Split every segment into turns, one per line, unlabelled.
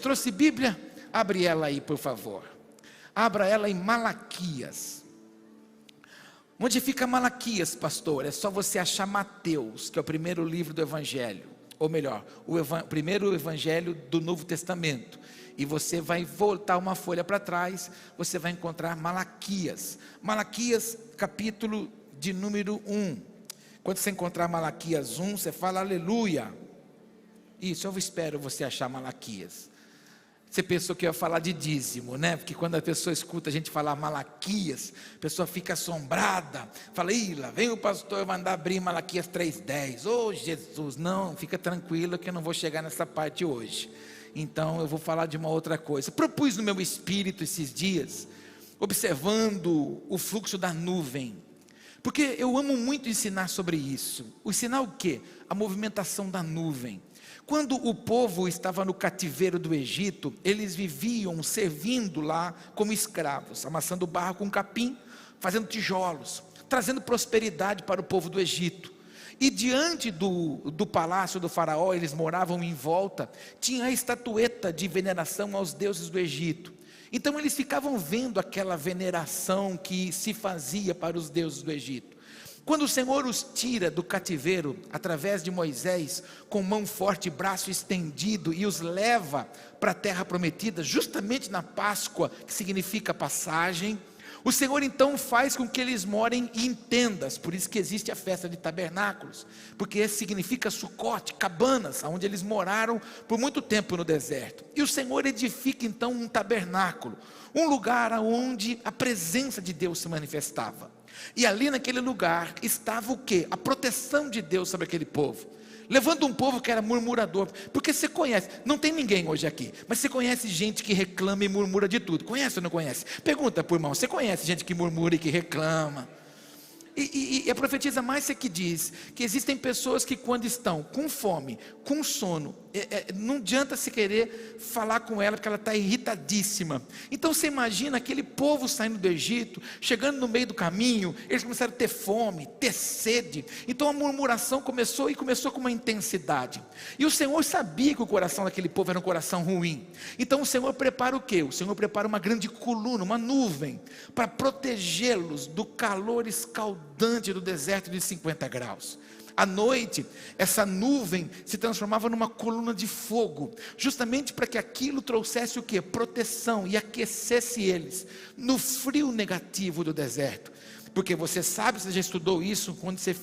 Trouxe Bíblia? Abre ela aí, por favor. Abra ela em Malaquias. Onde fica Malaquias, pastor? É só você achar Mateus, que é o primeiro livro do Evangelho. Ou melhor, primeiro Evangelho do Novo Testamento. E você vai voltar uma folha para trás, você vai encontrar Malaquias. Malaquias, capítulo de número 1. Quando você encontrar Malaquias 1, você fala aleluia. Isso, eu espero você achar Malaquias. Você pensou que eu ia falar de dízimo, né? Porque quando a pessoa escuta a gente falar Malaquias, a pessoa fica assombrada. Fala, ih, lá vem o pastor mandar abrir Malaquias 3:10. Ô Jesus, não, fica tranquilo que eu não vou chegar nessa parte hoje. Então eu vou falar de uma outra coisa. Propus no meu espírito esses dias, observando o fluxo da nuvem. Porque eu amo muito ensinar sobre isso. Ensinar o quê? A movimentação da nuvem. Quando o povo estava no cativeiro do Egito, eles viviam servindo lá como escravos, amassando barro com capim, fazendo tijolos, trazendo prosperidade para o povo do Egito. E diante do palácio do faraó, eles moravam em volta, tinha a estatueta de veneração aos deuses do Egito. Então eles ficavam vendo aquela veneração que se fazia para os deuses do Egito. Quando o Senhor os tira do cativeiro, através de Moisés, com mão forte e braço estendido, e os leva para a terra prometida, justamente na Páscoa, que significa passagem, o Senhor então faz com que eles morem em tendas. Por isso que existe a festa de tabernáculos, porque esse significa Sucote, cabanas, onde eles moraram por muito tempo no deserto. E o Senhor edifica então um tabernáculo, um lugar onde a presença de Deus se manifestava. E ali naquele lugar estava o quê? A proteção de Deus sobre aquele povo, levando um povo que era murmurador. Porque você conhece, não tem ninguém hoje aqui, mas você conhece gente que reclama e murmura de tudo. Conhece ou não conhece? Pergunta por irmão, você conhece gente que murmura e que reclama? E a profetisa Márcia que diz que existem pessoas que quando estão com fome, com sono, não adianta se querer falar com ela porque ela está irritadíssima. Então você imagina aquele povo saindo do Egito, chegando no meio do caminho, eles começaram a ter fome, ter sede. Então a murmuração começou com uma intensidade. E o Senhor sabia que o coração daquele povo era um coração ruim. Então o Senhor prepara o quê? O Senhor prepara uma grande coluna, uma nuvem, para protegê-los do calor escaldante do deserto de 50 graus. À noite, essa nuvem se transformava numa coluna de fogo, justamente para que aquilo trouxesse o quê? Proteção, e aquecesse eles no frio negativo do deserto. Porque você sabe, você já estudou isso quando você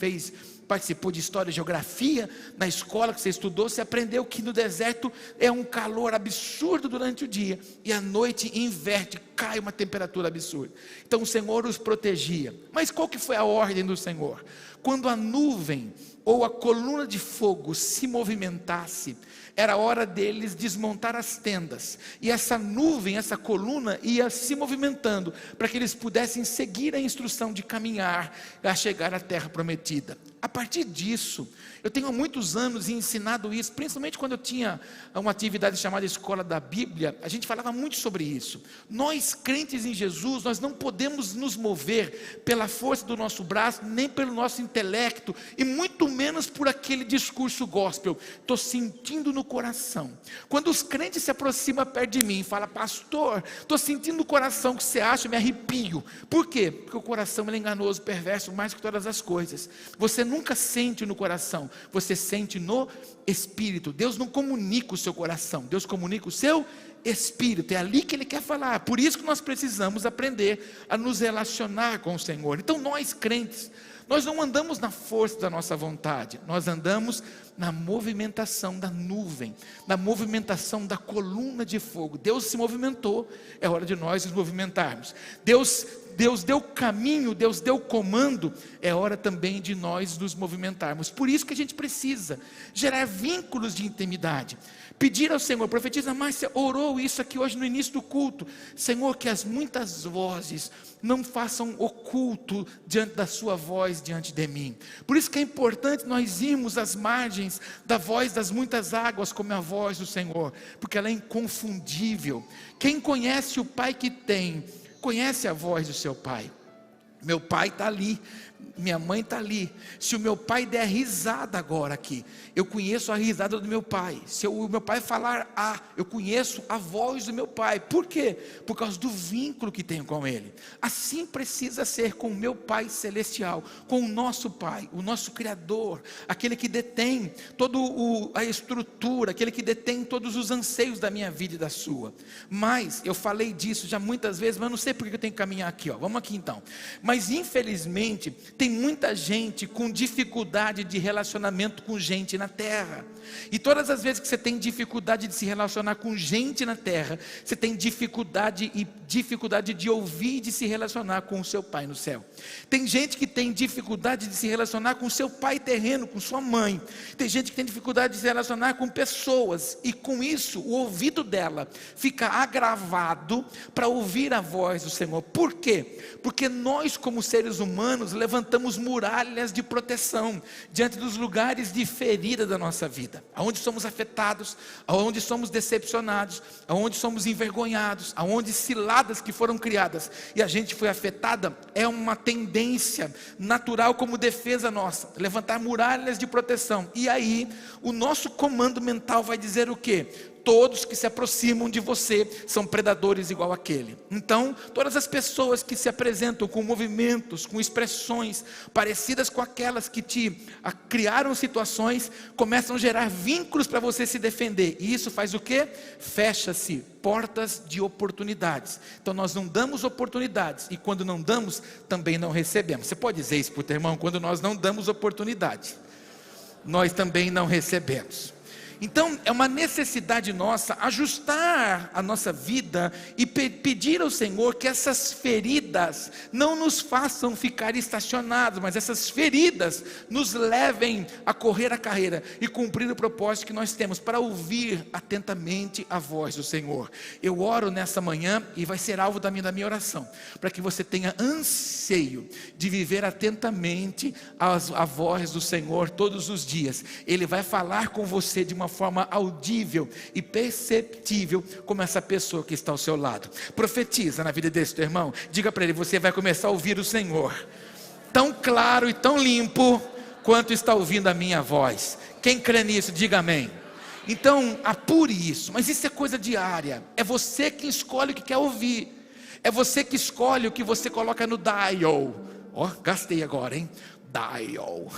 participou de História e Geografia, na escola que você estudou, você aprendeu que no deserto é um calor absurdo durante o dia, e à noite inverte, cai uma temperatura absurda. Então o Senhor os protegia. Mas qual que foi a ordem do Senhor? Quando a nuvem ou a coluna de fogo se movimentasse, era hora deles desmontar as tendas, e essa nuvem, essa coluna ia se movimentando, para que eles pudessem seguir a instrução de caminhar, a chegar à terra prometida. A partir disso, eu tenho há muitos anos ensinado isso, principalmente quando eu tinha uma atividade chamada Escola da Bíblia, a gente falava muito sobre isso. Nós crentes em Jesus, nós não podemos nos mover pela força do nosso braço, nem pelo nosso intelecto, e muito menos por aquele discurso gospel. Estou sentindo no coração. Quando os crentes se aproximam perto de mim e falam, pastor, estou sentindo no coração, que você acha, eu me arrepio. Por quê? Porque o coração é enganoso, perverso, mais que todas as coisas. Você nunca sente no coração, você sente no espírito. Deus não comunica o seu coração, Deus comunica o seu espírito. É ali que Ele quer falar. Por isso que nós precisamos aprender a nos relacionar com o Senhor. Então nós crentes, nós não andamos na força da nossa vontade, nós andamos na movimentação da nuvem, na movimentação da coluna de fogo. Deus se movimentou, é hora de nós nos movimentarmos. Deus deu caminho, Deus deu comando, é hora também de nós nos movimentarmos. Por isso que a gente precisa gerar vínculos de intimidade, pedir ao Senhor. A profetisa Márcia orou isso aqui hoje no início do culto. Senhor, que as muitas vozes não façam oculto diante da sua voz, diante de mim. Por isso que é importante nós irmos às margens da voz das muitas águas, como é a voz do Senhor, porque ela é inconfundível. Quem conhece o Pai que tem, conhece a voz do seu Pai. Meu pai está ali, minha mãe está ali. Se o meu pai der risada agora aqui, eu conheço a risada do meu pai. Se o meu pai falar eu conheço a voz do meu pai. Por quê? Por causa do vínculo que tenho com ele. Assim precisa ser com o meu Pai celestial, com o nosso Pai, o nosso Criador, aquele que detém toda a estrutura, aquele que detém todos os anseios da minha vida e da sua. Mas eu falei disso já muitas vezes, mas não sei porque eu tenho que caminhar aqui, vamos aqui então. Mas infelizmente tem muita gente com dificuldade de relacionamento com gente na terra. E todas as vezes que você tem dificuldade de se relacionar com gente na terra, você tem dificuldade de ouvir e de se relacionar com o seu pai no céu. Tem gente que tem dificuldade de se relacionar com o seu pai terreno, com sua mãe. Tem gente que tem dificuldade de se relacionar com pessoas, e com isso o ouvido dela fica agravado para ouvir a voz do Senhor. Por quê? Porque nós, como seres humanos, levantamos muralhas de proteção diante dos lugares de ferida da nossa vida, aonde somos afetados, aonde somos decepcionados, aonde somos envergonhados, aonde ciladas que foram criadas e a gente foi afetada. É uma tendência natural como defesa nossa, levantar muralhas de proteção. E aí o nosso comando mental vai dizer o quê? Todos que se aproximam de você são predadores igual aquele. Então, todas as pessoas que se apresentam com movimentos, com expressões parecidas com aquelas que te criaram situações, começam a gerar vínculos para você se defender. E isso faz o quê? Fecha-se portas de oportunidades. Então nós não damos oportunidades, e quando não damos, também não recebemos. Você pode dizer isso para o teu irmão? Quando nós não damos oportunidade, nós também não recebemos. Então é uma necessidade nossa ajustar a nossa vida e pedir ao Senhor que essas feridas não nos façam ficar estacionados, mas essas feridas nos levem a correr a carreira e cumprir o propósito que nós temos, para ouvir atentamente a voz do Senhor. Eu oro nessa manhã, e vai ser alvo da minha oração, para que você tenha anseio de viver atentamente a voz do Senhor todos os dias. Ele vai falar com você de uma forma audível e perceptível, como essa pessoa que está ao seu lado. Profetiza na vida desse teu irmão, diga para ele: você vai começar a ouvir o Senhor tão claro e tão limpo quanto está ouvindo a minha voz. Quem crê nisso, diga amém. Então apure isso, mas isso é coisa diária. É você que escolhe o que quer ouvir, é você que escolhe o que você coloca no dial. Gastei agora, hein? Dial,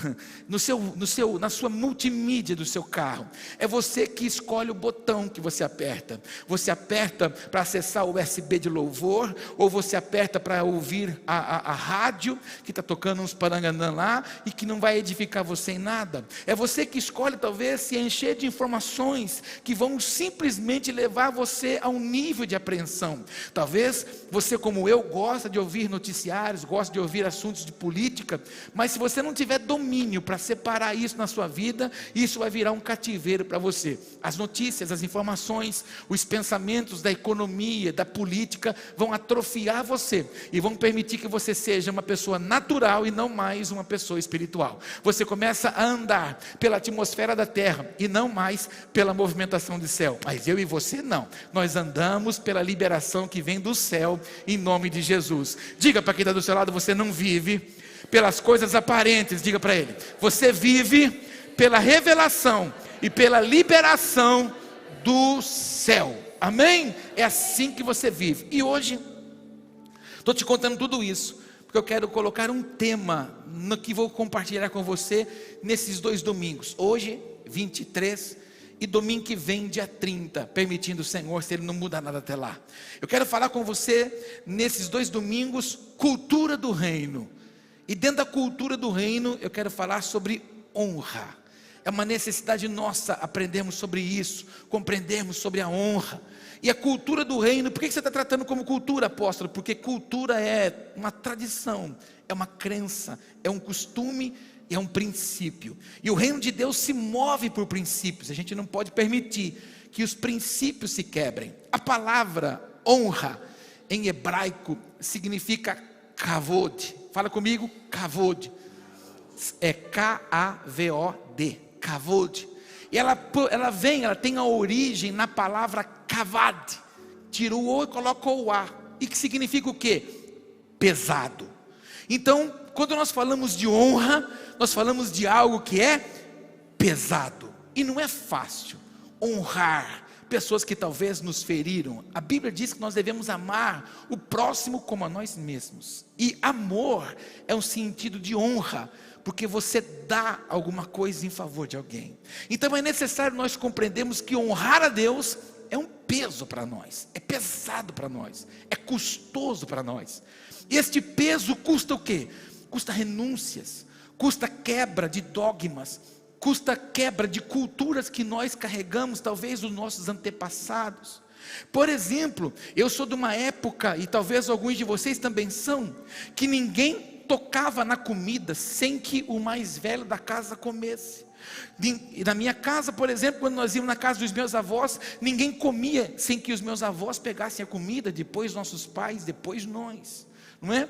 na sua multimídia do seu carro. É você que escolhe o botão que você aperta. Você aperta para acessar o USB de louvor, ou você aperta para ouvir a rádio que está tocando uns paranganã lá e que não vai edificar você em nada. É você que escolhe talvez se encher de informações que vão simplesmente levar você a um nível de apreensão. Talvez você, como eu, gosta de ouvir noticiários, gosta de ouvir assuntos de política, mas se você não tiver domínio para separar isso na sua vida, isso vai virar um cativeiro para você. As notícias, as informações, os pensamentos da economia, da política vão atrofiar você e vão permitir que você seja uma pessoa natural e não mais uma pessoa espiritual. Você começa a andar pela atmosfera da terra e não mais pela movimentação do céu. Mas eu e você não, nós andamos pela liberação que vem do céu, em nome de Jesus. Diga para quem está do seu lado: você não vive pelas coisas aparentes. Diga para ele: você vive pela revelação e pela liberação do céu. Amém? É assim que você vive. E hoje estou te contando tudo isso porque eu quero colocar um tema no que vou compartilhar com você nesses 2 domingos. Hoje 23 e domingo que vem, dia 30, permitindo o Senhor, se Ele não mudar nada até lá. Eu quero falar com você nesses 2 domingos, cultura do reino. E dentro da cultura do reino, eu quero falar sobre honra. É uma necessidade nossa aprendermos sobre isso, compreendermos sobre a honra. E a cultura do reino, por que você está tratando como cultura, apóstolo? Porque cultura é uma tradição, é uma crença, é um costume, é um princípio. E o reino de Deus se move por princípios. A gente não pode permitir que os princípios se quebrem. A palavra honra, em hebraico, significa kavod. Fala comigo, kavod. É K-A-V-O-D, kavod. E ela tem a origem na palavra kavad. Tira o O e coloca o A. E que significa o quê? Pesado. Então, quando nós falamos de honra, nós falamos de algo que é pesado, e não é fácil honrar pessoas que talvez nos feriram. A Bíblia diz que nós devemos amar o próximo como a nós mesmos, e amor é um sentido de honra, porque você dá alguma coisa em favor de alguém. Então é necessário nós compreendermos que honrar a Deus é um peso para nós, é pesado para nós, é custoso para nós. E este peso custa o quê? Custa renúncias, custa quebra de dogmas, custa quebra de culturas que nós carregamos, talvez dos nossos antepassados. Por exemplo, eu sou de uma época, e talvez alguns de vocês também são, que ninguém tocava na comida sem que o mais velho da casa comesse. E na minha casa, por exemplo, quando nós íamos na casa dos meus avós, ninguém comia sem que os meus avós pegassem a comida, depois nossos pais, depois nós. Não é?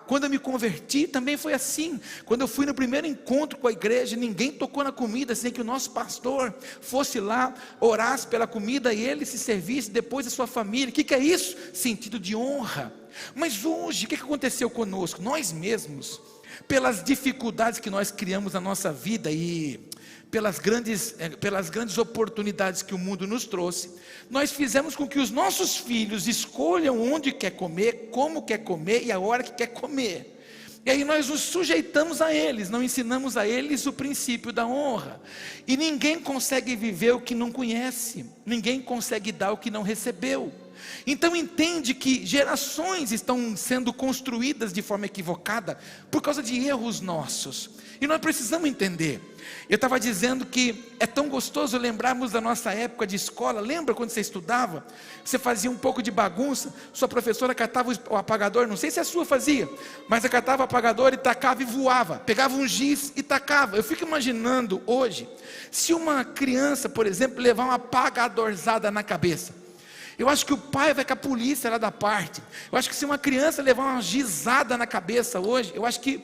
Quando eu me converti também foi assim. Quando eu fui no primeiro encontro com a igreja, ninguém tocou na comida sem que o nosso pastor fosse lá, orasse pela comida e ele se servisse depois da sua família. O que é isso? Sentido de honra. Mas hoje, o que aconteceu conosco? Nós mesmos, pelas dificuldades que nós criamos na nossa vida e pelas grandes oportunidades que o mundo nos trouxe, nós fizemos com que os nossos filhos escolham onde quer comer, como quer comer e a hora que quer comer. E aí nós nos sujeitamos a eles, não ensinamos a eles o princípio da honra. E ninguém consegue viver o que não conhece, ninguém consegue dar o que não recebeu. Então entende que gerações estão sendo construídas de forma equivocada por causa de erros nossos, e nós precisamos entender. Eu estava dizendo que é tão gostoso lembrarmos da nossa época de escola. Lembra quando você estudava? Você fazia um pouco de bagunça, sua professora catava o apagador, não sei se a sua fazia, mas ela catava o apagador e tacava e voava, pegava um giz e tacava. Eu fico imaginando hoje, se uma criança, por exemplo, levar uma apagadorzada na cabeça, eu acho que o pai vai com a polícia lá da parte. Eu acho que se uma criança levar uma gizada na cabeça hoje, eu acho que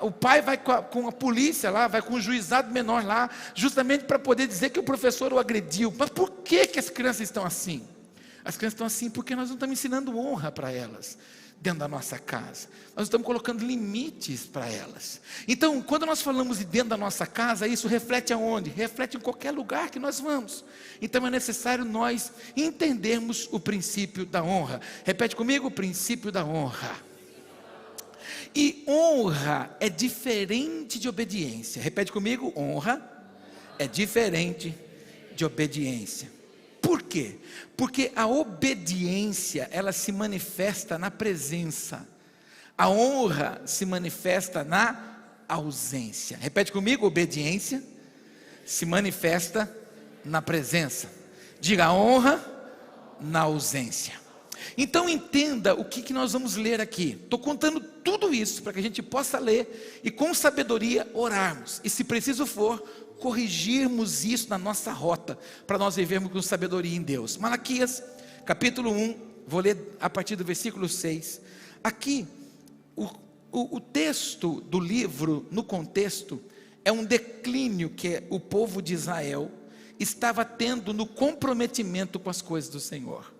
o pai vai com a polícia lá, vai com o juizado menor lá, justamente para poder dizer que o professor o agrediu. Mas por que as crianças estão assim? As crianças estão assim porque nós não estamos ensinando honra para elas dentro da nossa casa. Nós estamos colocando limites para elas. Então, quando nós falamos de dentro da nossa casa, isso reflete aonde? Reflete em qualquer lugar que nós vamos. Então é necessário nós entendermos o princípio da honra. Repete comigo: o princípio da honra. E honra é diferente de obediência. Repete comigo: honra é diferente de obediência. Por quê? Porque a obediência, ela se manifesta na presença. A honra se manifesta na ausência. Repete comigo: obediência se manifesta na presença. Diga: a honra na ausência. Então entenda o que nós vamos ler aqui. Estou contando tudo isso para que a gente possa ler e com sabedoria orarmos. E se preciso for, corrigirmos isso na nossa rota, para nós vivermos com sabedoria em Deus. Malaquias, capítulo 1, vou ler a partir do versículo 6. Aqui, o texto do livro, no contexto, é um declínio que o povo de Israel estava tendo no comprometimento com as coisas do Senhor.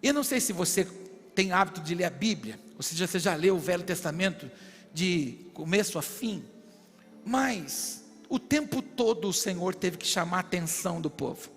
Eu não sei se você tem hábito de ler a Bíblia, ou seja, você já leu o Velho Testamento de começo a fim, mas o tempo todo o Senhor teve que chamar a atenção do povo.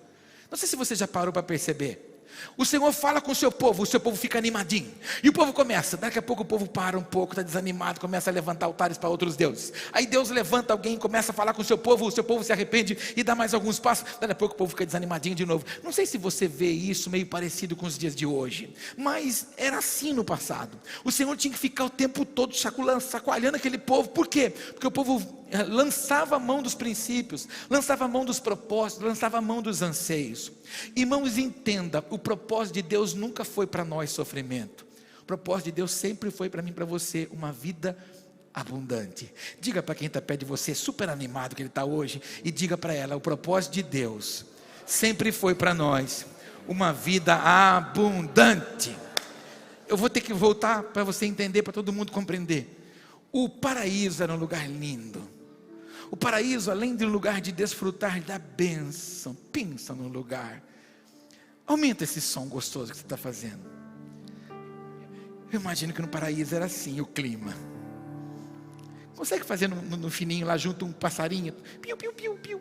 Não sei se você já parou para perceber. O Senhor fala com o seu povo fica animadinho, e o povo começa, daqui a pouco o povo para um pouco, está desanimado, começa a levantar altares para outros deuses. Aí Deus levanta alguém, começa a falar com o seu povo se arrepende e dá mais alguns passos, daqui a pouco o povo fica desanimadinho de novo. Não sei se você vê isso meio parecido com os dias de hoje, mas era assim no passado. O Senhor tinha que ficar o tempo todo sacoalhando aquele povo. Por quê? Porque o povo lançava a mão dos princípios, lançava a mão dos propósitos, lançava a mão dos anseios. Irmãos, entenda, o propósito de Deus nunca foi para nós sofrimento. O propósito de Deus sempre foi para mim e para você uma vida abundante. Diga para quem está perto de você, super animado que ele está hoje, e diga para ela: o propósito de Deus sempre foi para nós uma vida abundante. Eu vou ter que voltar para você entender, para todo mundo compreender. O paraíso era um lugar lindo. O paraíso, além de um lugar de desfrutar da bênção, pensa no lugar. Aumenta esse som gostoso que você está fazendo. Eu imagino que no paraíso era assim o clima. Consegue fazer no fininho lá junto um passarinho? Piu, piu, piu, piu.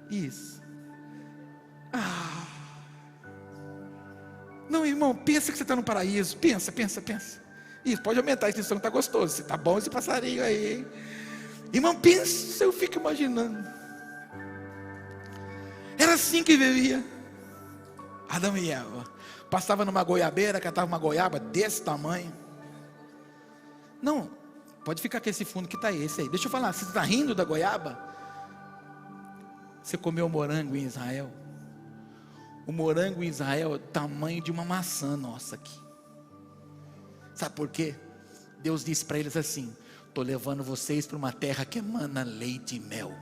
Isso. Não, irmão, pensa que você está no paraíso. Pensa. Isso, pode aumentar a extensão, está gostoso. Está bom esse passarinho aí, hein? Irmão, pensa, eu fico imaginando. Era assim que vivia Adão e Eva. Passava numa goiabeira, catava uma goiaba desse tamanho. Não, pode ficar com esse fundo que está esse aí. Deixa eu falar, você está rindo da goiaba? Você comeu morango em Israel? O morango em Israel é o tamanho de uma maçã nossa aqui. Sabe por quê? Deus disse para eles assim: estou levando vocês para uma terra que emana leite e mel.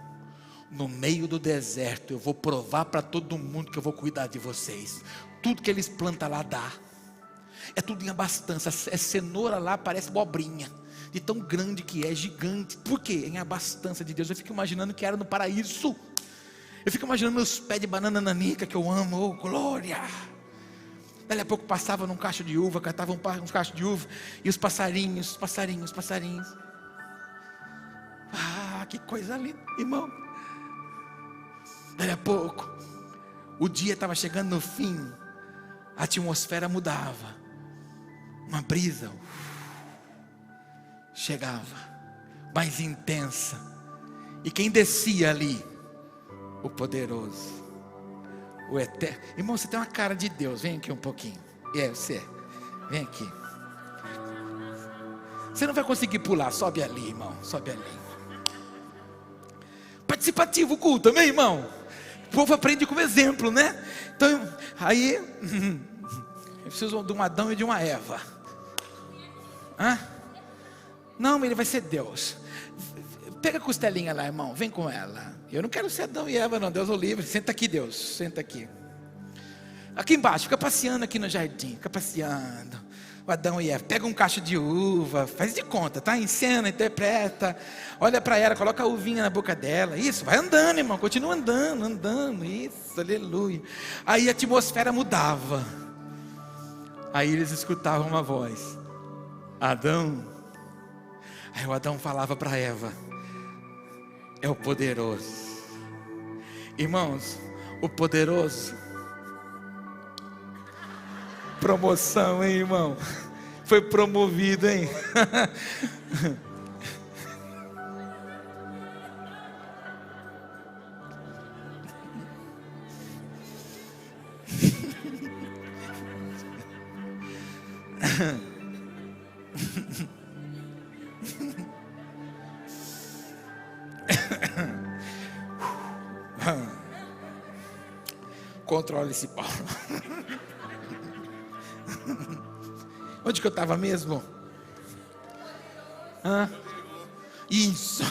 No meio do deserto eu vou provar para todo mundo que eu vou cuidar de vocês. Tudo que eles plantam lá dá. É tudo em abastança. É cenoura lá, parece abobrinha, de tão grande que é, gigante. Por quê? Em abastança de Deus. Eu fico imaginando que era no paraíso. Eu fico imaginando meus pés de banana nanica, que eu amo. Oh, glória! Dali a pouco passava num cacho de uva, catava uns cachos de uva, e os passarinhos. Que coisa linda, irmão. Dali a pouco, o dia estava chegando no fim, a atmosfera mudava, uma brisa chegava, mais intensa, e quem descia ali? O poderoso, o eterno. Irmão, você tem uma cara de Deus, vem aqui um pouquinho. Você, vem aqui. Você não vai conseguir pular, sobe ali, irmão, sobe ali. Participativo o culto, amém, irmão? O povo aprende como exemplo, né? Então, aí, eu preciso de um Adão e de uma Eva. Não, ele vai ser Deus. Pega a costelinha lá, irmão, vem com ela. Eu não quero ser Adão e Eva, não, Deus o livre. Senta aqui, Deus, senta aqui. Aqui embaixo, fica passeando aqui no jardim, fica passeando. O Adão e Eva, pega um cacho de uva, faz de conta, tá? Encena, interpreta. Olha para ela, coloca a uvinha na boca dela. Isso, vai andando, irmão, continua andando. Isso, aleluia. Aí a atmosfera mudava. Aí eles escutavam uma voz: Adão. Aí o Adão falava para Eva: é o poderoso. Irmãos, o poderoso. Promoção, hein, irmão? Foi promovido, hein? Controle esse pau. Onde que eu estava mesmo? Isso.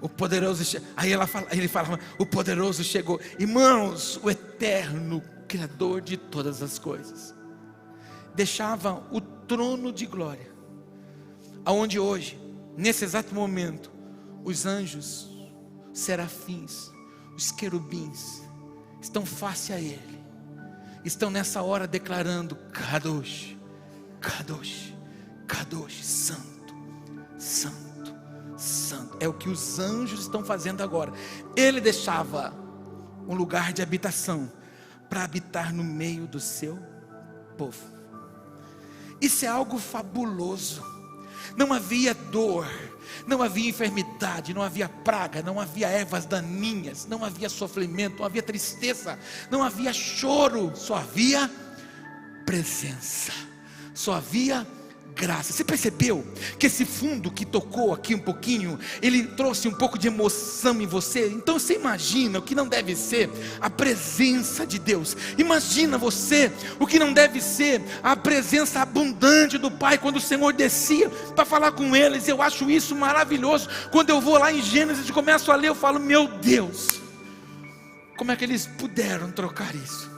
O poderoso. Aí ele falava: o poderoso chegou. Irmãos, o eterno Criador de todas as coisas deixava o trono de glória, aonde hoje, nesse exato momento, os anjos, serafins, os querubins estão face a ele. Estão nessa hora declarando: Kadosh, Kadosh, Kadosh, Santo, Santo, Santo. É o que os anjos estão fazendo agora. Ele deixava um lugar de habitação para habitar no meio do seu povo. Isso é algo fabuloso. Não havia dor, não havia enfermidade, não havia praga, não havia ervas daninhas, não havia sofrimento, não havia tristeza, não havia choro, só havia presença, só havia graça. Você percebeu que esse fundo que tocou aqui um pouquinho, ele trouxe um pouco de emoção em você? Então você imagina o que não deve ser a presença de Deus. Imagina você o que não deve ser a presença abundante do Pai, quando o Senhor descia para falar com eles. Eu acho isso maravilhoso. Quando eu vou lá em Gênesis e começo a ler, eu falo: meu Deus, como é que eles puderam trocar isso?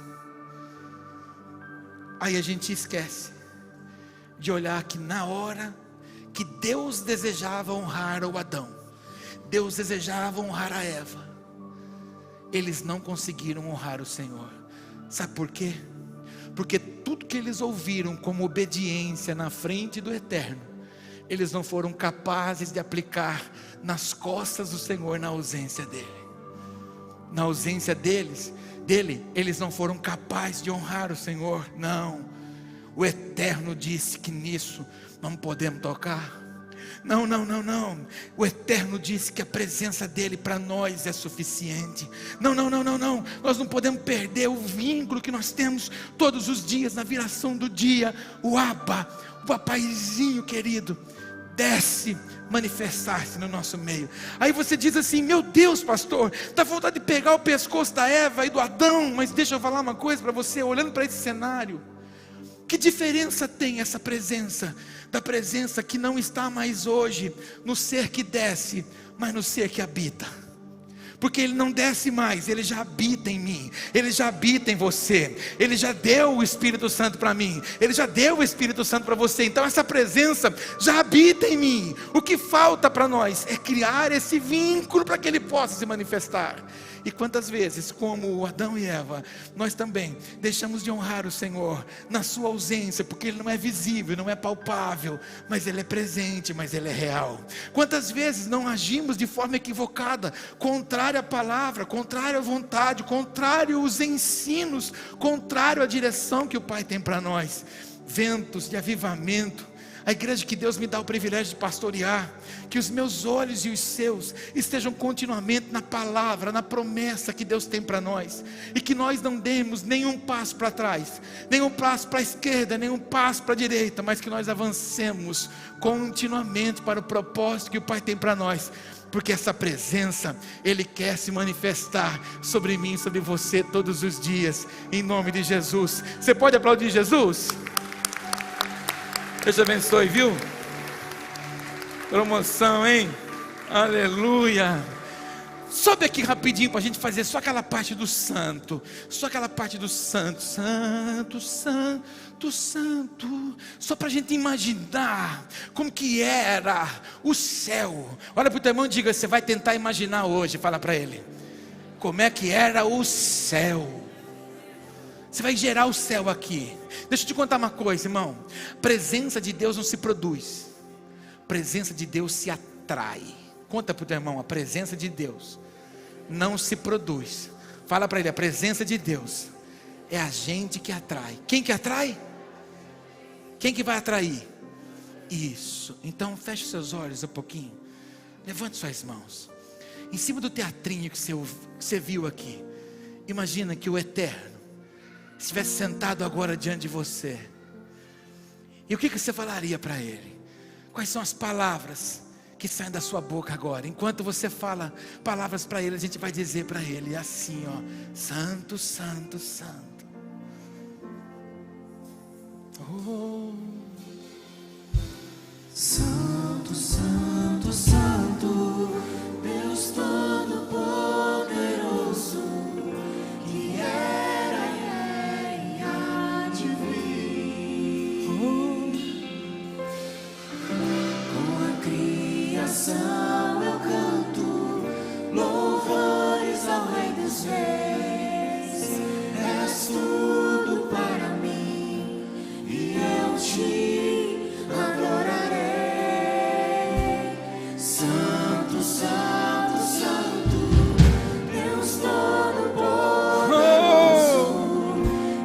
Aí a gente esquece de olhar que na hora que Deus desejava honrar o Adão, Deus desejava honrar a Eva, eles não conseguiram honrar o Senhor. Sabe por quê? porque tudo que eles ouviram como obediência na frente do Eterno, eles não foram capazes de aplicar nas costas do Senhor na ausência dele. Na ausência dele, eles não foram capazes de honrar o Senhor. Não, o Eterno disse que nisso não podemos tocar. Não, o Eterno disse que a presença dele para nós é suficiente. Não, nós não podemos perder o vínculo que nós temos todos os dias, na viração do dia. O Abba, o papaizinho querido, desce manifestar-se no nosso meio. Aí você diz assim: meu Deus, pastor, dá vontade de pegar o pescoço da Eva e do Adão. Mas deixa eu falar uma coisa para você, olhando para esse cenário, que diferença tem essa presença, da presença que não está mais hoje no ser que desce, mas no ser que habita? Porque ele não desce mais, ele já habita em mim, ele já habita em você, ele já deu o Espírito Santo para mim, ele já deu o Espírito Santo para você. Então essa presença já habita em mim. O que falta para nós é criar esse vínculo para que ele possa se manifestar. E quantas vezes, como Adão e Eva, nós também deixamos de honrar o Senhor na sua ausência, porque Ele não é visível, não é palpável, mas Ele é presente, mas Ele é real. Quantas vezes não agimos de forma equivocada, contrária à palavra, contrária à vontade, contrário aos ensinos, contrário à direção que o Pai tem para nós. Ventos de avivamento. A igreja que Deus me dá o privilégio de pastorear, que os meus olhos e os seus estejam continuamente na palavra, na promessa que Deus tem para nós, e que nós não demos nenhum passo para trás, nenhum passo para a esquerda, nenhum passo para a direita, mas que nós avancemos continuamente para o propósito que o Pai tem para nós, porque essa presença, Ele quer se manifestar sobre mim, sobre você todos os dias, em nome de Jesus. Você pode aplaudir Jesus? Deus te abençoe, viu? Promoção, hein? Aleluia. Sobe aqui rapidinho para a gente fazer só aquela parte do santo. Só aquela parte do santo. Santo, santo, santo. Só para a gente imaginar como que era o céu. Olha para o teu irmão e diga: você vai tentar imaginar hoje. Fala para ele: como é que era o céu? Você vai gerar o céu aqui. Deixa eu te contar uma coisa, irmão. Presença de Deus não se produz, presença de Deus se atrai. Conta para o teu irmão: a presença de Deus não se produz. Fala para ele: a presença de Deus é a gente que atrai. Quem que atrai? Quem que vai atrair? Isso. Então feche seus olhos um pouquinho, levante suas mãos. Em cima do teatrinho que você viu aqui, imagina que o Eterno estivesse sentado agora diante de você. E o que você falaria para Ele? Quais são as palavras que saem da sua boca agora? Enquanto você fala palavras para Ele, a gente vai dizer para Ele assim, ó: Santo, Santo, Santo. Oh.
Santo, Santo, Santo, Deus Todo-Poderoso, que era e é e há de vir. Com a criação eu canto louvores ao Rei dos Reis. És tudo para mim e eu te adorarei. Santo, Santo, Santo, Deus Todo-Poderoso,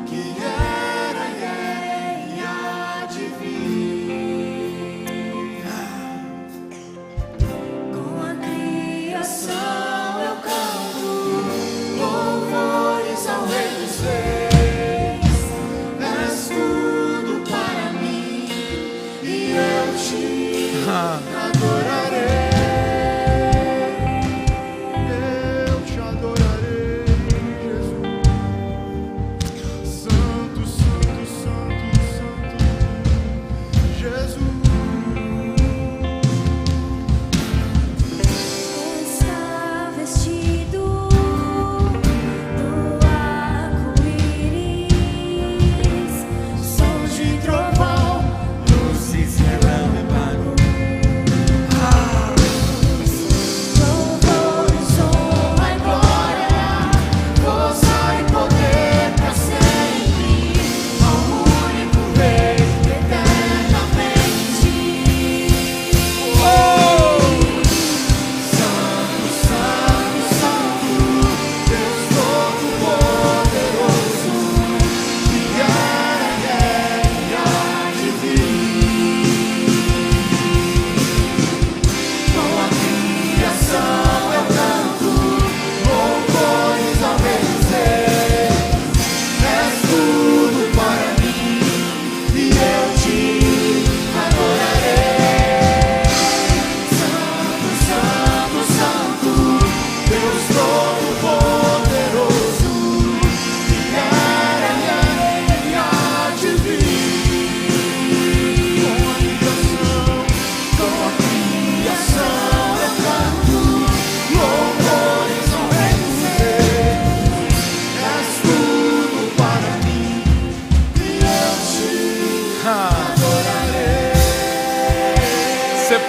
que era e é e há de vir. Com a criação eu canto louvores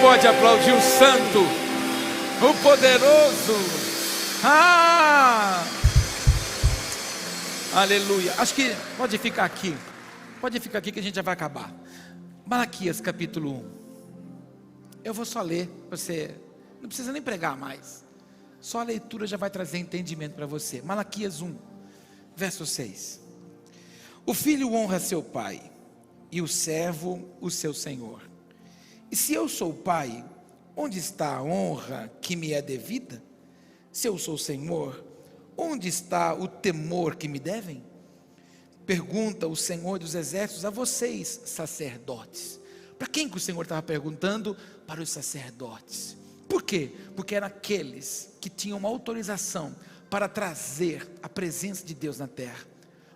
pode aplaudir o santo, o poderoso? Aleluia. Acho que pode ficar aqui. Pode ficar aqui que a gente já vai acabar. Malaquias capítulo 1. Eu vou só ler, você não precisa nem pregar mais. Só a leitura já vai trazer entendimento para você. Malaquias 1, verso 6. O filho honra seu pai, e o servo o seu senhor. E se eu sou pai, onde está a honra que me é devida? Se eu sou senhor, onde está o temor que me devem? Pergunta o Senhor dos exércitos a vocês, sacerdotes. Para quem que o Senhor estava perguntando? Para os sacerdotes. Por quê? Porque eram aqueles que tinham uma autorização para trazer a presença de Deus na terra.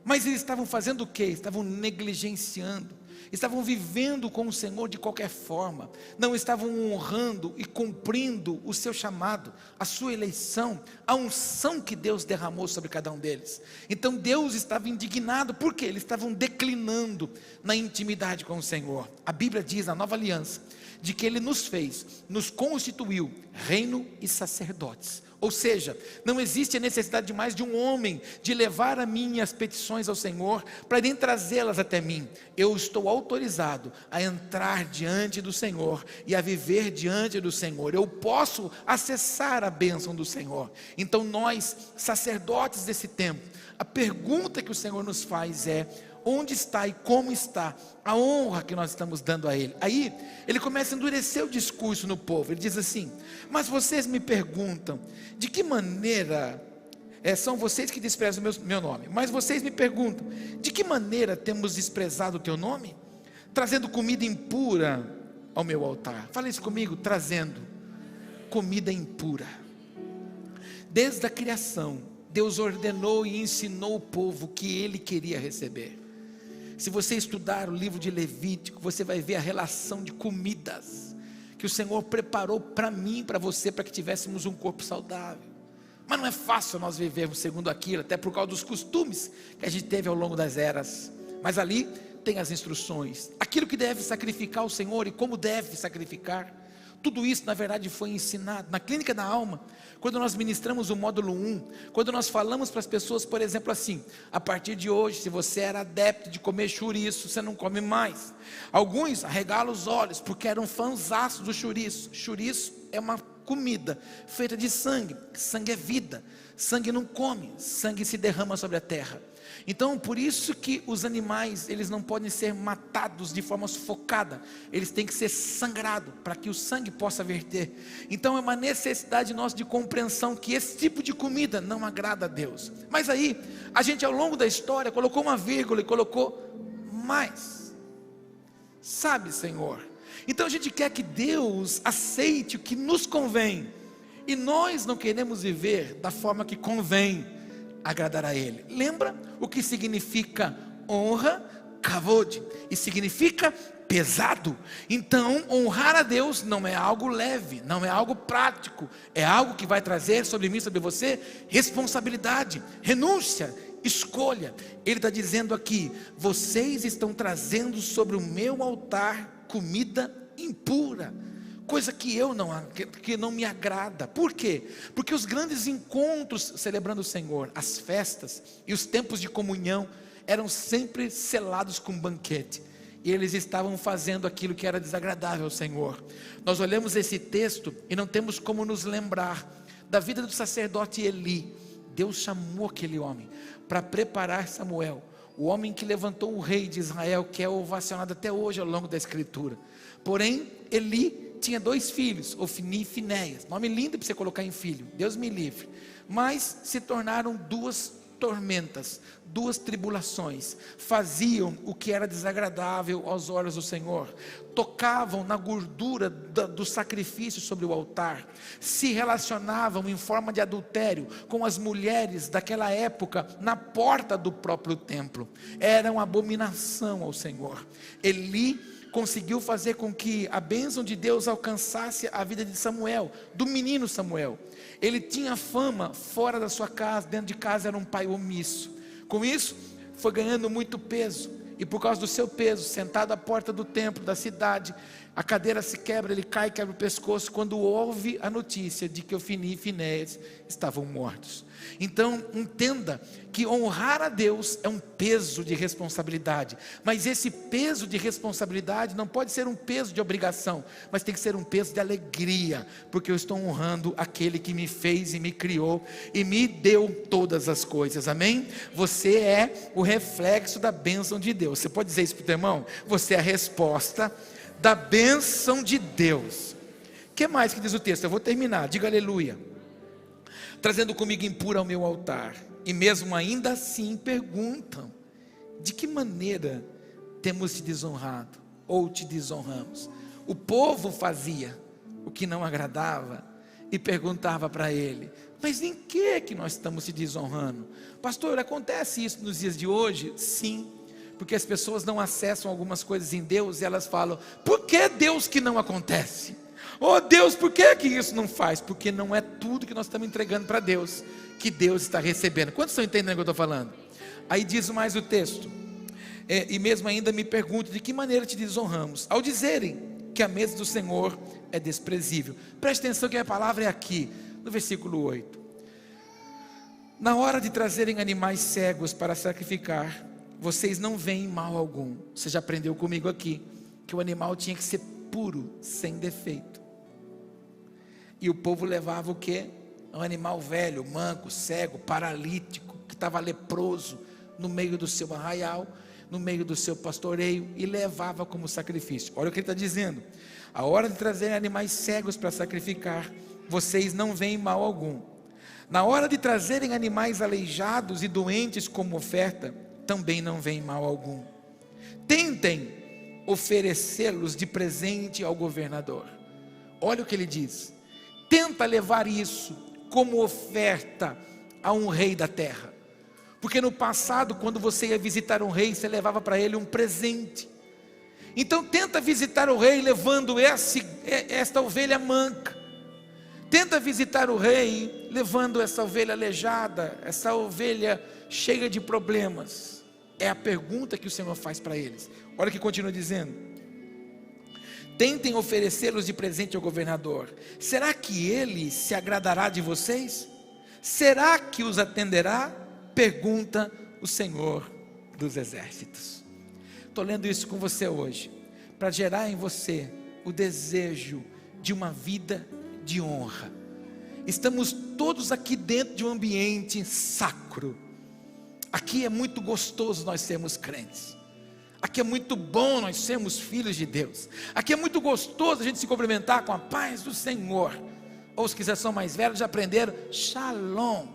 Mas eles estavam fazendo o quê? Estavam negligenciando, estavam vivendo com o Senhor de qualquer forma, não estavam honrando e cumprindo o seu chamado, a sua eleição, a unção que Deus derramou sobre cada um deles. Então Deus estava indignado, porque eles estavam declinando na intimidade com o Senhor. A Bíblia diz, na Nova Aliança, de que Ele nos fez, nos constituiu reino e sacerdotes. Ou seja, não existe a necessidade de mais de um homem, de levar as minhas petições ao Senhor, para nem trazê-las até mim. Eu estou autorizado a entrar diante do Senhor, e a viver diante do Senhor. Eu posso acessar a bênção do Senhor. Então nós, sacerdotes desse tempo, a pergunta que o Senhor nos faz é: onde está e como está a honra que nós estamos dando a Ele? Aí, Ele começa a endurecer o discurso no povo. Ele diz assim: mas vocês me perguntam, de que maneira, são vocês que desprezam meu nome, mas vocês me perguntam, de que maneira temos desprezado o teu nome? Trazendo comida impura ao meu altar. Fala isso comigo, trazendo comida impura. Desde a criação, Deus ordenou e ensinou o povo que Ele queria receber. Se você estudar o livro de Levítico, você vai ver a relação de comidas que o Senhor preparou para mim e para você, para que tivéssemos um corpo saudável. Mas não é fácil nós vivermos segundo aquilo, até por causa dos costumes que a gente teve ao longo das eras. Mas ali tem as instruções, aquilo que deve sacrificar ao Senhor e como deve sacrificar. Tudo isso na verdade foi ensinado na Clínica da Alma. Quando nós ministramos o módulo 1, quando nós falamos para as pessoas, por exemplo, assim: a partir de hoje, se você era adepto de comer chouriço, você não come mais. Alguns arregalam os olhos, porque eram fãzaços do chouriço. Chouriço é uma comida feita de sangue. Sangue é vida, sangue não come, sangue se derrama sobre a terra. Então, por isso que os animais, eles não podem ser matados de forma sufocada, eles têm que ser sangrados, para que o sangue possa verter. Então é uma necessidade nossa de compreensão, que esse tipo de comida não agrada a Deus. Mas aí, a gente ao longo da história, colocou uma vírgula e colocou mais. Sabe, Senhor? Então a gente quer que Deus aceite o que nos convém, e nós não queremos viver da forma que convém agradar a Ele. Lembra o que significa honra? Kavod, e significa pesado. Então honrar a Deus não é algo leve, não é algo prático, é algo que vai trazer sobre mim, sobre você, responsabilidade, renúncia, escolha. Ele está dizendo aqui: vocês estão trazendo sobre o meu altar comida impura, coisa que não me agrada. Por quê? Porque os grandes encontros celebrando o Senhor, as festas e os tempos de comunhão eram sempre selados com banquete, e eles estavam fazendo aquilo que era desagradável ao Senhor. Nós olhamos esse texto e não temos como nos lembrar da vida do sacerdote Eli. Deus chamou aquele homem para preparar Samuel, o homem que levantou o rei de Israel, que é ovacionado até hoje ao longo da escritura. Porém, Eli tinha 2 filhos, Ofni e Finéias. Nome lindo para você colocar em filho, Deus me livre. Mas se tornaram 2 tormentas, 2 tribulações. Faziam o que era desagradável aos olhos do Senhor, tocavam na gordura do sacrifício sobre o altar, se relacionavam em forma de adultério com as mulheres daquela época na porta do próprio templo. Era uma abominação ao Senhor. Eli conseguiu fazer com que a bênção de Deus alcançasse a vida de Samuel, do menino Samuel. Ele tinha fama fora da sua casa, dentro de casa era um pai omisso. Com isso, foi ganhando muito peso, e por causa do seu peso, sentado à porta do templo da cidade, A cadeira se quebra, ele cai, quebra o pescoço, quando ouve a notícia de que Ofni e Finéias estavam mortos. Então, entenda que honrar a Deus é um peso de responsabilidade, mas esse peso de responsabilidade não pode ser um peso de obrigação, mas tem que ser um peso de alegria, porque eu estou honrando aquele que me fez e me criou e me deu todas as coisas, amém? Você é o reflexo da bênção de Deus. Você pode dizer isso para o teu irmão? Você é a resposta da bênção de Deus. O que mais que diz o texto? Eu vou terminar, diga aleluia. Trazendo comigo impuro ao meu altar, e mesmo ainda assim perguntam: de que maneira temos te desonrado, ou te desonramos? O povo fazia o que não agradava, e perguntava para ele: mas em que nós estamos te desonrando? Pastor, acontece isso nos dias de hoje? Sim, porque as pessoas não acessam algumas coisas em Deus, e elas falam: por que Deus que não acontece? Oh Deus, por que isso não faz? Porque não é tudo que nós estamos entregando para Deus que Deus está recebendo. Quantos estão entendendo o que eu estou falando? Aí diz mais o texto: e mesmo ainda me pergunto: de que maneira te desonramos? Ao dizerem que a mesa do Senhor é desprezível. Preste atenção que a palavra é aqui, no versículo 8. Na hora de trazerem animais cegos para sacrificar, vocês não veem mal algum. Você já aprendeu comigo aqui que o animal tinha que ser puro, sem defeito. E o povo levava o quê? Um animal velho, manco, cego, paralítico, que estava leproso, no meio do seu arraial, no meio do seu pastoreio, e levava como sacrifício. Olha o que ele está dizendo: a hora de trazer animais cegos para sacrificar, vocês não veem mal algum. Na hora de trazerem animais aleijados e doentes como oferta, também não veem mal algum. Tentem oferecê-los de presente ao governador. Olha o que ele diz: tenta levar isso como oferta a um rei da terra, porque no passado, quando você ia visitar um rei, você levava para ele um presente. Então tenta visitar o rei levando esta ovelha manca, tenta visitar o rei levando essa ovelha aleijada, essa ovelha cheia de problemas. É a pergunta que o Senhor faz para eles. Olha o que continua dizendo: tentem oferecê-los de presente ao governador. Será que ele se agradará de vocês? Será que os atenderá? Pergunta o Senhor dos exércitos. Estou lendo isso com você hoje, para gerar em você o desejo de uma vida de honra. Estamos todos aqui dentro de um ambiente sacro. Aqui é muito gostoso nós sermos crentes. Aqui é muito bom nós sermos filhos de Deus. Aqui é muito gostoso a gente se cumprimentar com a paz do Senhor. Ou os que já são mais velhos já aprenderam: shalom.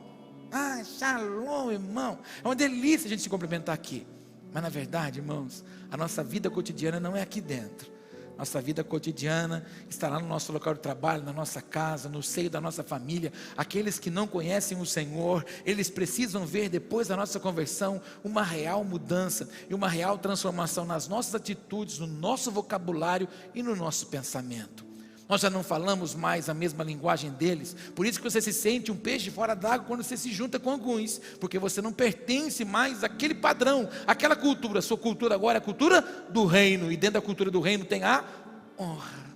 Ah, shalom, irmão. É uma delícia a gente se cumprimentar aqui. Mas na verdade, irmãos, a nossa vida cotidiana não é aqui dentro. Nossa vida cotidiana está lá no nosso local de trabalho, na nossa casa, no seio da nossa família. Aqueles que não conhecem o Senhor, eles precisam ver depois da nossa conversão uma real mudança e uma real transformação nas nossas atitudes, no nosso vocabulário e no nosso pensamento. Nós já não falamos mais a mesma linguagem deles. Por isso que você se sente um peixe fora d'água quando você se junta com alguns, porque você não pertence mais àquele padrão, àquela cultura. A sua cultura agora é a cultura do reino, e dentro da cultura do reino tem a honra.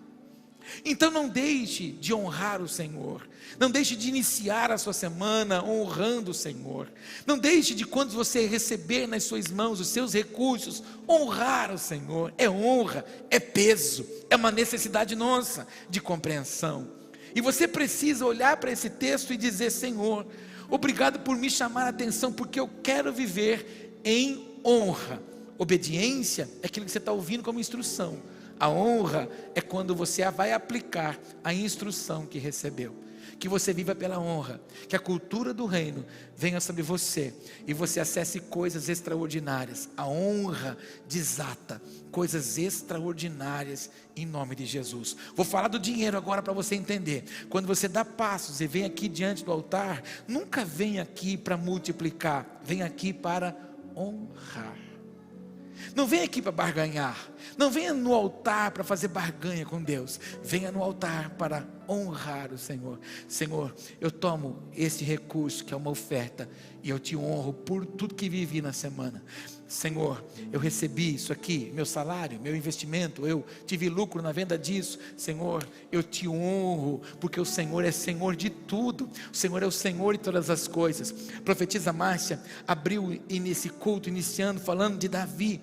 Então não deixe de honrar o Senhor. Não deixe de iniciar a sua semana honrando o Senhor. Não deixe de, quando você receber nas suas mãos os seus recursos, honrar o Senhor. É honra, é peso, é uma necessidade nossa de compreensão. E você precisa olhar para esse texto e dizer: Senhor, obrigado por me chamar a atenção, porque eu quero viver em honra. Obediência é aquilo que você está ouvindo como instrução. A honra é quando você vai aplicar a instrução que recebeu. Que você viva pela honra, que a cultura do reino venha sobre você e você acesse coisas extraordinárias. A honra desata coisas extraordinárias em nome de Jesus. Vou falar do dinheiro agora para você entender. Quando você dá passos e vem aqui diante do altar, nunca vem aqui para multiplicar, vem aqui para honrar. Não venha aqui para barganhar. Não venha no altar para fazer barganha com Deus. Venha no altar para honrar o Senhor. Senhor, eu tomo esse recurso que é uma oferta e eu te honro por tudo que vivi na semana. Senhor, eu recebi isso aqui, meu salário, meu investimento, eu tive lucro na venda disso. Senhor, eu te honro, porque o Senhor é Senhor de tudo, o Senhor é o Senhor de todas as coisas. Profetisa Márcia abriu nesse culto, iniciando, falando de Davi,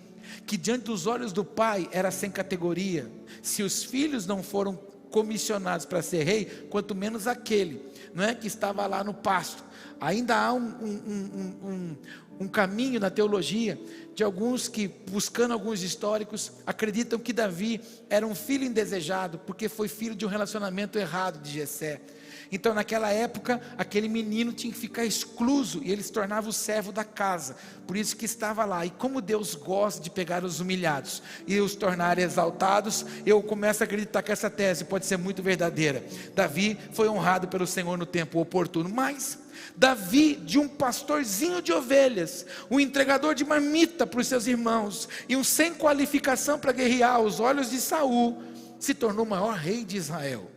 que diante dos olhos do pai era sem categoria. Se os filhos não foram comissionados para ser rei, quanto menos aquele, não é, que estava lá no pasto. Ainda há um caminho na teologia de alguns que, buscando alguns históricos, acreditam que Davi era um filho indesejado, porque foi filho de um relacionamento errado de Jessé. Então naquela época, aquele menino tinha que ficar excluso, e ele se tornava o servo da casa, por isso que estava lá. E como Deus gosta de pegar os humilhados e os tornar exaltados, eu começo a acreditar que essa tese pode ser muito verdadeira. Davi foi honrado pelo Senhor no tempo oportuno, mas Davi, de um pastorzinho de ovelhas, um entregador de marmita para os seus irmãos, e um sem qualificação para guerrear aos olhos de Saul, se tornou o maior rei de Israel.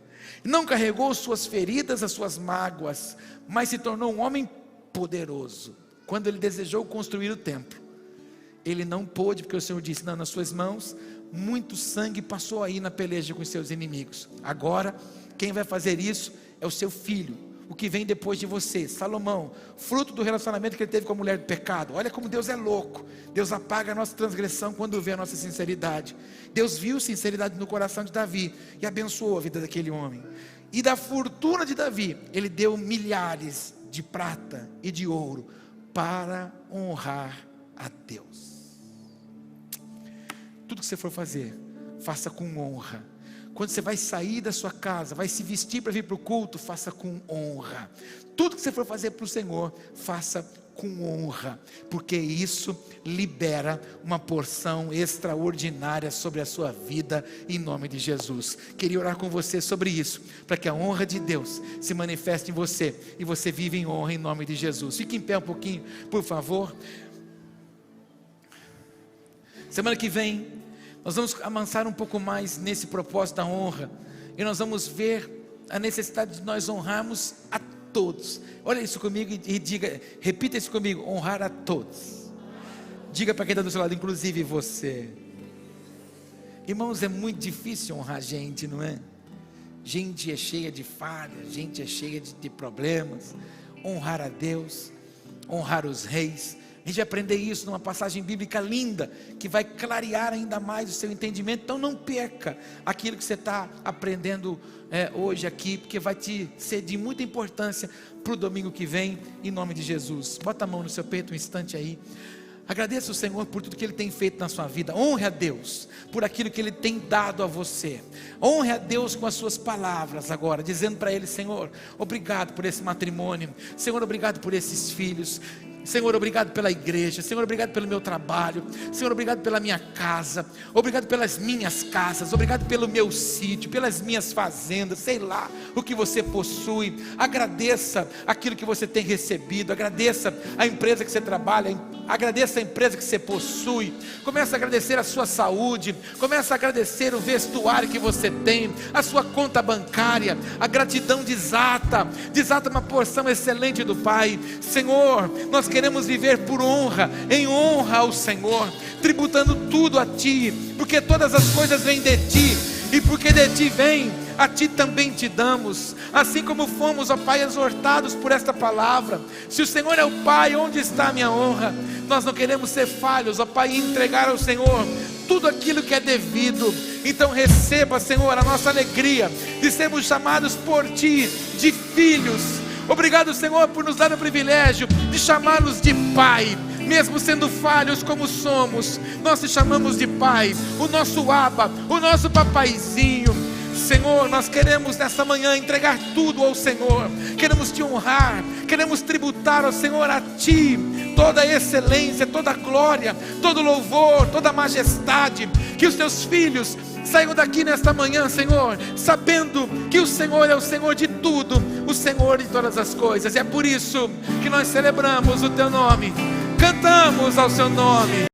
Não carregou suas feridas, as suas mágoas, mas se tornou um homem poderoso. Quando ele desejou construir o templo, ele não pôde, porque o Senhor disse: não, nas suas mãos muito sangue passou aí na peleja com os seus inimigos. Agora quem vai fazer isso é o seu filho, o que vem depois de você, Salomão, fruto do relacionamento que ele teve com a mulher do pecado. Olha como Deus é louco. Deus apaga a nossa transgressão quando vê a nossa sinceridade. Deus viu sinceridade no coração de Davi e abençoou a vida daquele homem. E da fortuna de Davi, ele deu milhares de prata e de ouro para honrar a Deus. Tudo que você for fazer, faça com honra. Quando você vai sair da sua casa, vai se vestir para vir para o culto, faça com honra. Tudo que você for fazer para o Senhor, faça com honra, porque isso libera uma porção extraordinária sobre a sua vida, em nome de Jesus. Queria orar com você sobre isso, para que a honra de Deus se manifeste em você, e você vive em honra em nome de Jesus. Fique em pé um pouquinho, por favor. Semana que vem nós vamos avançar um pouco mais nesse propósito da honra, e nós vamos ver a necessidade de nós honrarmos a todos. Olha isso comigo e diga, repita isso comigo: honrar a todos. Diga para quem está do seu lado, inclusive você. Irmãos, é muito difícil honrar gente, não é? Gente é cheia de falhas, gente é cheia de problemas. Honrar a Deus, honrar os reis. A gente vai aprender isso numa passagem bíblica linda, que vai clarear ainda mais o seu entendimento. Então não perca aquilo que você está aprendendo hoje aqui, porque vai te ser de muita importância para o domingo que vem, em nome de Jesus. Bota a mão no seu peito um instante aí. Agradeça o Senhor por tudo que Ele tem feito na sua vida. Honre a Deus por aquilo que Ele tem dado a você. Honre a Deus com as suas palavras agora, dizendo para Ele: Senhor, obrigado por esse matrimônio. Senhor, obrigado por esses filhos. Senhor, obrigado pela igreja. Senhor, obrigado pelo meu trabalho. Senhor, obrigado pela minha casa. Obrigado pelas minhas casas. Obrigado pelo meu sítio, pelas minhas fazendas. Sei lá o que você possui. Agradeça aquilo que você tem recebido. Agradeça a empresa que você trabalha. Agradeça a empresa que você possui. Comece a agradecer a sua saúde. Comece a agradecer o vestuário que você tem, a sua conta bancária. A gratidão desata uma porção excelente do Pai. Senhor, nós queremos viver por honra, em honra ao Senhor, tributando tudo a Ti, porque todas as coisas vêm de Ti, e porque de Ti vem, a Ti também te damos. Assim como fomos, ó Pai, exortados por esta palavra. Se o Senhor é o Pai, onde está a minha honra? Nós não queremos ser falhos, ó Pai, e entregar ao Senhor tudo aquilo que é devido. Então receba, Senhor, a nossa alegria de sermos chamados por Ti de filhos. Obrigado, Senhor, por nos dar o privilégio de chamá-los de Pai. Mesmo sendo falhos como somos, nós te chamamos de Pai, o nosso Abba, o nosso papaizinho. Senhor, nós queremos nesta manhã entregar tudo ao Senhor. Queremos Te honrar, queremos tributar ao Senhor, a Ti, toda a excelência, toda a glória, todo o louvor, toda a majestade. Que os Teus filhos saiam daqui nesta manhã, Senhor, sabendo que o Senhor é o Senhor de tudo, o Senhor de todas as coisas. E é por isso que nós celebramos o Teu nome, cantamos ao Seu nome.